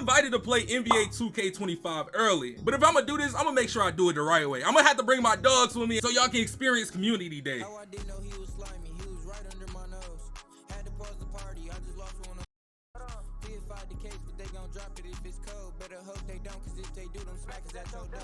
invited to play NBA 2K25 early, but if I'm gonna do this, I'm gonna make sure I do it the right way. I'm gonna have to bring my dogs with me so y'all can experience community day. How I didn't know he was slimy, he was right under my nose. Had to pause the party, I just lost one. Purified the case, but they gon' drop it if it's cold. Better hope they don't, cause if they do, them smackers at your door.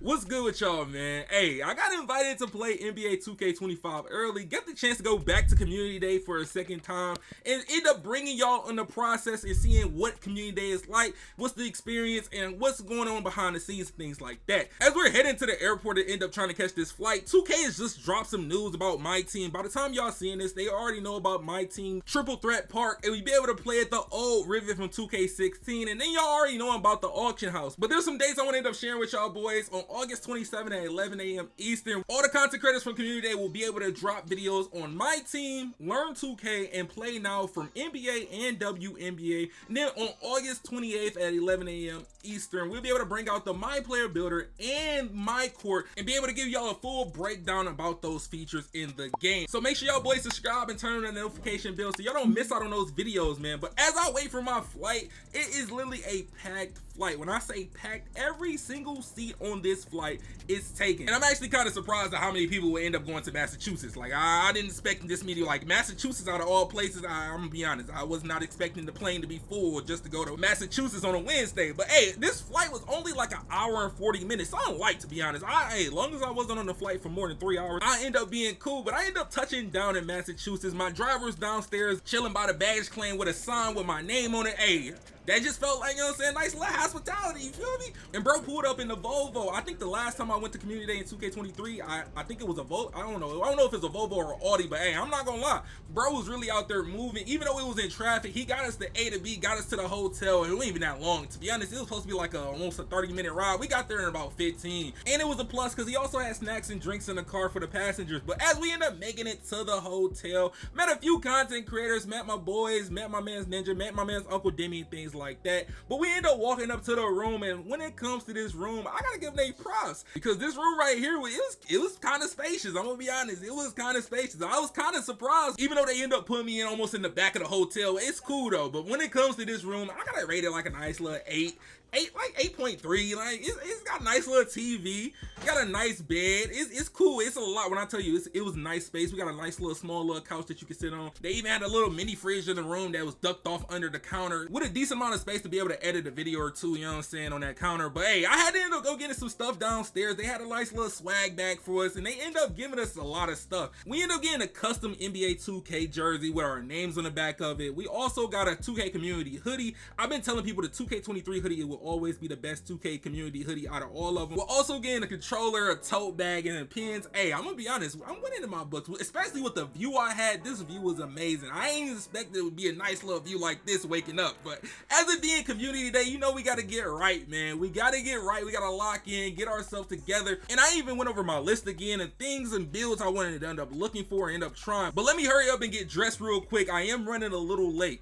What's good with y'all, man? Hey, I got invited to play NBA 2K25 early, get the chance to go back to Community Day for a second time, and end up bringing y'all on the process and seeing what Community Day is like, what's the experience, and what's going on behind the scenes, things like that. As we're heading to the airport to end up trying to catch this flight, 2K has just dropped some news about my team. By the time y'all seeing this, they already know about my team, Triple Threat Park, and we be able to play at the old Rivet from 2K16, and then y'all already know about the auction house. But there's some dates I want to end up sharing with y'all boys. On August 27 at 11 a.m. Eastern, all the content creators from Community Day will be able to drop videos on my team, learn 2K, and play now from NBA and WNBA. And then on August 28th at 11 a.m. Eastern, we'll be able to bring out the My Player Builder and My Court and be able to give y'all a full breakdown about those features in the game. So make sure y'all boys subscribe and turn on the notification bell so y'all don't miss out on those videos, man. But as I wait for my flight, it is literally a packed flight. When I say packed, every single seat on this flight is taken. And I'm actually kind of surprised at how many people will end up going to Massachusetts. Like, I didn't expect this many. Like, Massachusetts out of all places, I'm gonna be honest, I was not expecting the plane to be full just to go to Massachusetts on a Wednesday. But hey, this flight was only like an hour and 40 minutes. So I'm light, to be honest. Hey, as long as I wasn't on the flight for more than 3 hours, I end up being cool. But I end up touching down in Massachusetts. My driver's downstairs chilling by the baggage claim with a sign with my name on it. Hey, that just felt like, you know what I'm saying, nice little hospitality, you feel me? And bro pulled up in the Volvo. I think the last time I went to Community Day in 2K23, I think it was a Volvo. I don't know if it's a Volvo or Audi, but hey, I'm not gonna lie. Bro was really out there moving. Even though it was in traffic, he got us to A to B, got us to the hotel, and it wasn't even that long. To be honest, it was supposed to be like almost a 30-minute ride. We got there in about 15. And it was a plus because he also had snacks and drinks in the car for the passengers. But as we end up making it to the hotel, met a few content creators, met my boys, met my man's Ninja, met my man's Uncle Demi, and things like that. But we end up walking up to the room, and when it comes to this room, I gotta give them props because this room right here, it was kind of spacious. I'm gonna be honest, it was kind of spacious. I was kind of surprised, even though they end up putting me in almost in the back of the hotel. It's cool though. But when it comes to this room, I gotta rate it like a nice little 8.3. Like it's got a nice little TV, got a nice bed. It's cool. It's a lot. When I tell you, it was nice space. We got a nice little small little couch that you can sit on. They even had a little mini fridge in the room that was ducked off under the counter with a decent amount of space to be able to edit a video or two, you know what I'm saying, on that counter. But hey, I had to end up go getting some stuff downstairs. They had a nice little swag bag for us, and they end up giving us a lot of stuff. We end up getting a custom NBA 2K jersey with our names on the back of it. We also got a 2K community hoodie. I've been telling people the 2K23 hoodie, it will always be the best 2K community hoodie out of all of them. We're also getting a controller, a tote bag, and pins. Hey, I'm gonna be honest, I'm winning in my books, especially with the view I had. This view was amazing. I ain't expected it would be a nice little view like this waking up, but as it being Community Day, you know we gotta get right, man. We gotta get right. We gotta lock in, get ourselves together. And I even went over my list again and things and builds I wanted to end up looking for and end up trying. But let me hurry up and get dressed real quick. I am running a little late.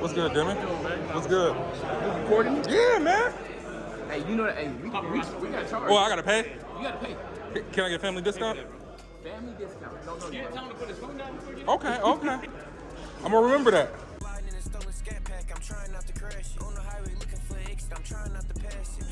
What's good, Demi? What's good? You recording? Yeah, man. Hey, you know that? Hey, we got charged. Oh, I gotta pay? You gotta pay. Can I get family discount? Family discount. No. You tell him to put his phone down before you. Okay. I'm gonna remember that. Sliding in a stolen scat pack, I'm trying not to crash it. On the highway looking for exit, I'm trying not to pass it.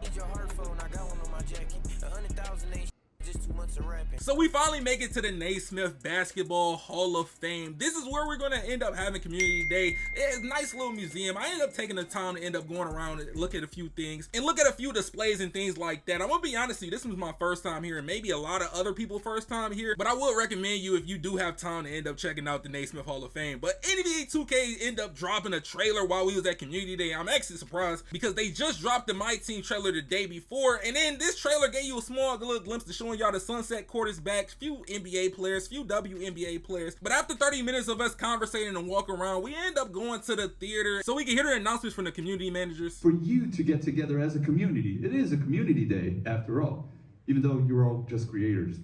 Need your heart phone, I got one on my jacket. 100,000 ain't just 2 months of rapping. So we finally make it to the Naismith Basketball Hall of Fame. This is where we're gonna end up having Community Day. It's a nice little museum. I ended up taking the time to end up going around and look at a few things and look at a few displays and things like that. I'm gonna be honest with you, this was my first time here and maybe a lot of other people first time here, but I would recommend you if you do have time to end up checking out the Naismith Hall of Fame. But NBA 2K end up dropping a trailer while we was at Community Day. I'm actually surprised because they just dropped the My Team trailer the day before, and then this trailer gave you a small little glimpse to showing y'all the Sunset Court is back, few NBA players, few WNBA players. But after 30 minutes of us conversating and walking around, we end up going to the theater so we can hear the announcements from the community managers. For you to get together as a community. It is a community day after all, even though you're all just creators.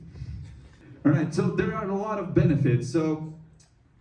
All right, so there are a lot of benefits. So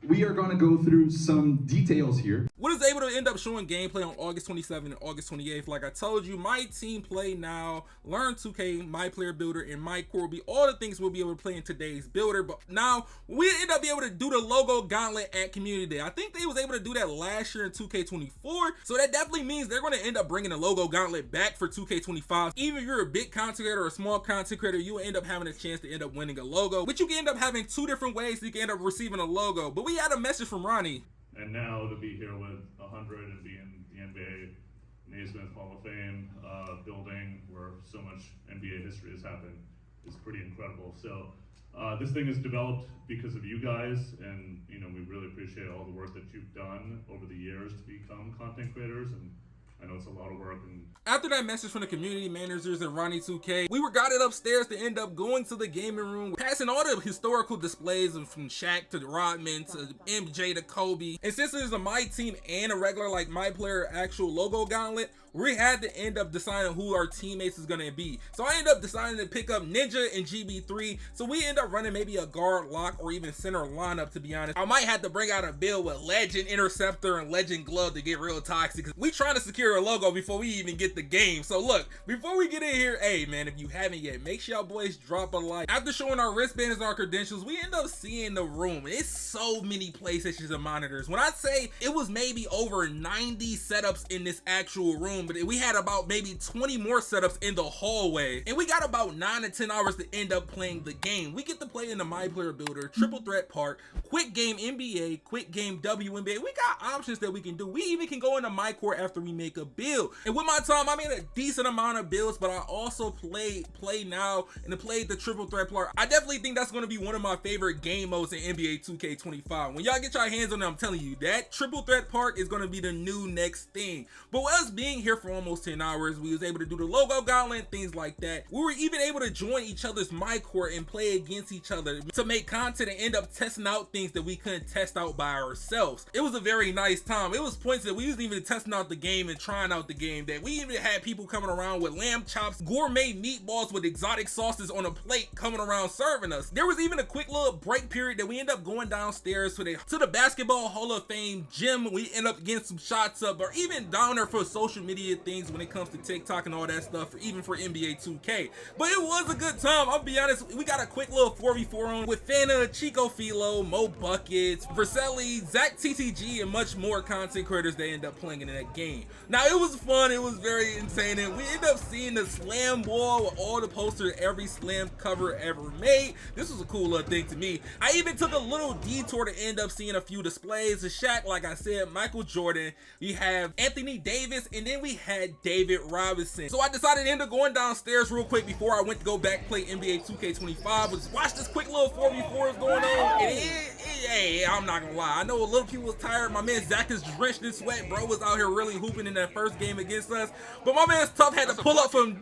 we are going to go through some details here. What is able to end up showing gameplay on August 27th and August 28th. Like I told you, my team play now, learn 2K, my player builder, and my core will be all the things we'll be able to play in today's builder. But now we end up being able to do the logo gauntlet at Community Day. I think they was able to do that last year in 2K24, so that definitely means they're going to end up bringing the logo gauntlet back for 2K25. Even if you're a big content creator or a small content creator, you will end up having a chance to end up winning a logo, which you can end up having two different ways you can end up receiving a logo. But we had a message from Ronnie. And now to be here with 100 and be in the NBA Naismith Hall of Fame building where so much NBA history has happened is pretty incredible. So this thing is developed because of you guys, and you know, we really appreciate all the work that you've done over the years to become content creators, and I know it's a lot of work. And after that message from the community managers and Ronnie 2K, we were guided upstairs to end up going to the gaming room, passing all the historical displays from Shaq to Rodman to MJ to Kobe. And since there's a my team and a regular like my player actual logo gauntlet, we had to end up deciding who our teammates is gonna be. So I ended up deciding to pick up Ninja and GB3. So we end up running maybe a guard, lock, or even center lineup, to be honest. I might have to bring out a build with Legend Interceptor and Legend Glove to get real toxic, because we trying to secure a logo before we even get the game. So look, before we get in here, hey man, if you haven't yet, make sure y'all boys drop a like. After showing our wristbands and our credentials, we end up seeing the room. It's so many PlayStations and monitors. When I say it was maybe over 90 setups in this actual room, but we had about maybe 20 more setups in the hallway, and we got about 9 to 10 hours to end up playing the game. We get to play in the My Player Builder, Triple Threat Park, Quick Game NBA, Quick Game WNBA. We got options that we can do. We even can go into my core after we make a build. And with my time, I made a decent amount of builds, but I also play now and played the Triple Threat Park. I definitely think that's going to be one of my favorite game modes in NBA 2K25. When y'all get your hands on it, I'm telling you, that Triple Threat Park is going to be the new next thing. But with us being here for almost 10 hours, we was able to do the logo gauntlet, things like that. We were even able to join each other's my court and play against each other to make content and end up testing out things that we couldn't test out by ourselves. It was a very nice time. It was points that we wasn't even testing out the game and trying out the game, that we even had people coming around with lamb chops, gourmet meatballs with exotic sauces on a plate coming around serving us. There was even a quick little break period that we end up going downstairs to the Basketball Hall of Fame gym. We end up getting some shots up, or even down there for social media things when it comes to TikTok and all that stuff, even for NBA 2K. But it was a good time. I'll be honest, we got a quick little 4v4 on with Fana, Chico Philo, Mo Buckets, Verselli, Zach TTG, and much more content creators that end up playing in that game. Now it was fun, it was very insane, and we end up seeing the slam wall with all the posters every slam cover ever made. This was a cool little thing to me. I even took a little detour to end up seeing a few displays of Shaq, like I said, Michael Jordan, we have Anthony Davis, and then we had David Robinson. So I decided to end up going downstairs real quick before I went to go back play NBA 2K25, was watch this quick little 4v4s going on. And hey, I'm not gonna lie, I know a little people was tired. My man Zach is drenched in sweat. Bro was out here really hooping in that first game against us, but my man Tough had to pull up from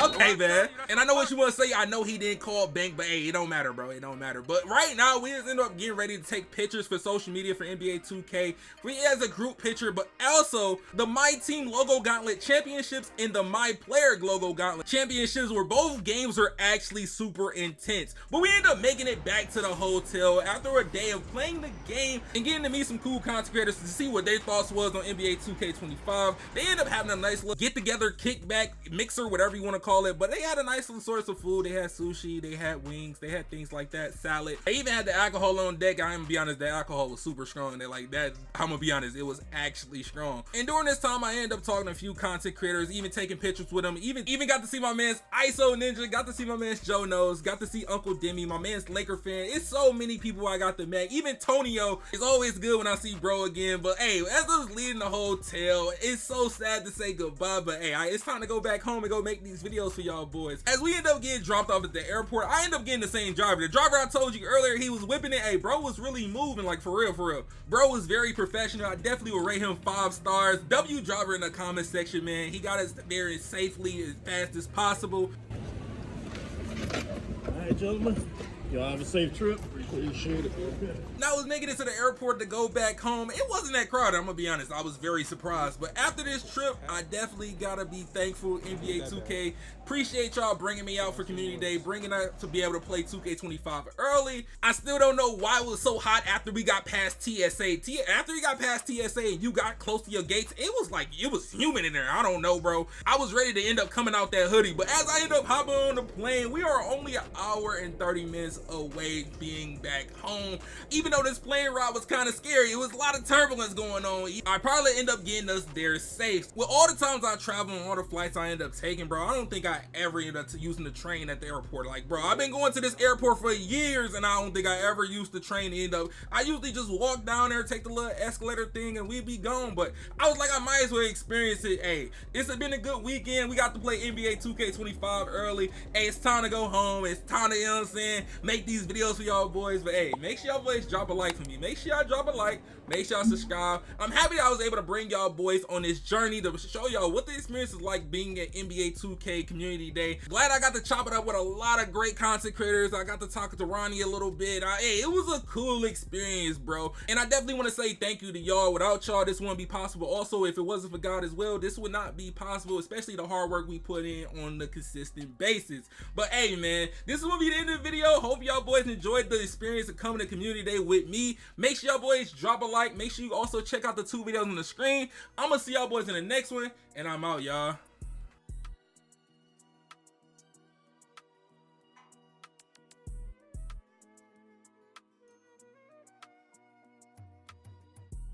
okay man. And I know what you want to say, I know he didn't call bank, but hey, it don't matter, bro, it don't matter. But right now we just end up getting ready to take pictures for social media for NBA 2K. We as a group picture, but also the My Team logo gauntlet championships and the My Player logo gauntlet championships, where both games are actually super intense. But we end up making it back to the hotel after a day of playing the game and getting to meet some cool content creators to see what their thoughts was on NBA 2K25. They end up having a nice little get together, kickback, mixer, whatever you want to call it. But they had a nice little source of food. They had sushi, they had wings, they had things like that, salad. They even had the alcohol on deck. I'm gonna be honest, the alcohol was super strong. They like that. I'm gonna be honest, it was actually strong. And during this time, I ended up talking to a few content creators, even taking pictures with them. Even got to see my man's ISO Ninja, got to see my man's Joe Knows, got to see Uncle Demi, my man's Laker fan. It's so many people I got to meet. Even Tonio. It's always good when I see bro again. But hey, as I was leaving the hotel, it's so sad to say goodbye. But hey, it's time to go back home and go make these videos for y'all boys. As we end up getting dropped off at the airport, I end up getting the same driver. The driver I told you earlier, he was whipping it. Hey, bro was really moving, like for real, for real. Bro was very professional. I definitely would rate him 5 stars. W driver in the comment section, man. He got us there as safely, as fast as possible. All right, gentlemen. Y'all have a safe trip. Appreciate it. Now I was making it to the airport to go back home. It wasn't that crowded, I'm gonna be honest. I was very surprised. But after this trip, I definitely gotta be thankful, NBA 2K. Appreciate y'all bringing me out for Community Day, bringing out to be able to play 2K25 early. I still don't know why it was so hot after we got past TSA. After we got past TSA and you got close to your gates, it was like, it was humid in there. I don't know, bro. I was ready to end up coming out that hoodie. But as I end up hopping on the plane, we are only an hour and 30 minutes away being back home. Even though this plane ride was kind of scary, it was a lot of turbulence going on. I probably end up getting us there safe. With all the times I travel and all the flights I end up taking, bro, I don't think I ever end up using the train at the airport. Like, bro, I've been going to this airport for years and I don't think I ever used the train to end up. I usually just walk down there, take the little escalator thing, and we'd be gone. But I was like, I might as well experience it. Hey, it's been a good weekend. We got to play NBA 2K25 early. Hey, it's time to go home. It's time to, you know what I'm saying, make these videos for y'all boys. But hey, make sure y'all boys drop a like for me. Make sure y'all drop a like. Make sure y'all subscribe. I'm happy I was able to bring y'all boys on this journey to show y'all what the experience is like being at NBA 2K Community Day. Glad I got to chop it up with a lot of great content creators. I got to talk to Ronnie a little bit. Hey, it was a cool experience, bro. And I definitely want to say thank you to y'all. Without y'all, this wouldn't be possible. Also, if it wasn't for God as well, this would not be possible, especially the hard work we put in on the consistent basis. But hey, man, this is gonna be the end of the video. Hope y'all boys enjoyed the experience of coming to Community Day with me. Make sure y'all boys drop a like. Make sure you also check out the 2 videos on the screen. I'm gonna see y'all boys in the next one, and I'm out, y'all.